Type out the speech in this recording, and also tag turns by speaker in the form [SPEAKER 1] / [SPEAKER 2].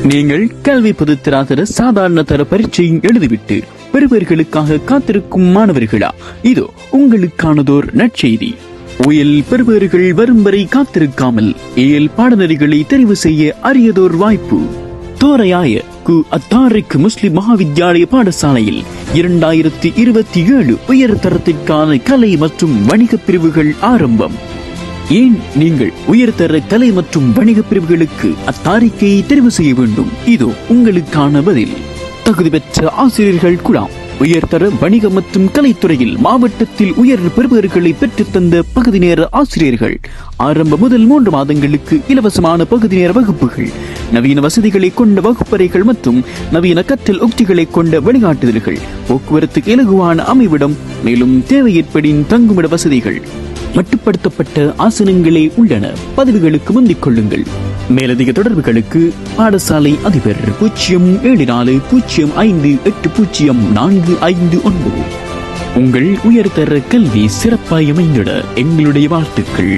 [SPEAKER 1] நீங்கள் கல்வி பொதுத்தராதர சாதாரண தர பரீட்சையை எழுதிவிட்டு பெறுபவர்களுக்காக காத்திருக்கும் மாணவர்களா, இதோ உங்களுக்கானதோர் நற்செய்தி. உயல் பெறுபவர்கள் வரும் வரை காத்திருக்காமல் ஏல் பாடநெறிகளை தெரிவு செய்ய அரியதோர் வாய்ப்பு. தோரையாய அத்தாரிக்கு முஸ்லிம் மகாவித்யாலய பாடசாலையில் 2027 உயர் தரத்திற்கான கலை மற்றும் வணிக பிரிவுகள் ஆரம்பம். ஏன் நீங்கள் உயர்தர கலை மற்றும் வணிக பிரிவுகளுக்கு அத்தாரிக்கையை தெரிவு செய்ய வேண்டும்? இதோ உங்களுக்கான பதில். தகுதி பெற்ற ஆசிரியர்கள் குழாம். உயர்தர வணிக மற்றும் கலைத்துறையில் மாவட்டத்தில் உயர் பெறுபவர்களை பெற்றுத்தந்த பகுதி நேர ஆசிரியர்கள். ஆரம்ப முதல் 3 மாதங்களுக்கு இலவசமான பகுதி நேர வகுப்புகள், நவீன வசதிகளை கொண்ட வகுப்பறைகள் மற்றும் நவீன கற்றல் உத்திகளை கொண்ட வழிகாட்டுதல்கள், போக்குவரத்துக்கு இலகுவான அமைவிடம், மேலும் தேவை ஏற்படின் தங்குமிட வசதிகள், மட்டுப்படுத்தப்பட்ட ஆசனங்களே உள்ளன. பதவிகளுக்கு முந்திக் கொள்ளுங்கள். மேலதிக தொடர்புகளுக்கு பாடசாலை அதிபர் 07405804559. உங்கள் உயர்தர கல்வி சிறப்பாய் அமைந்திட எங்களுடைய வாழ்த்துக்கள்.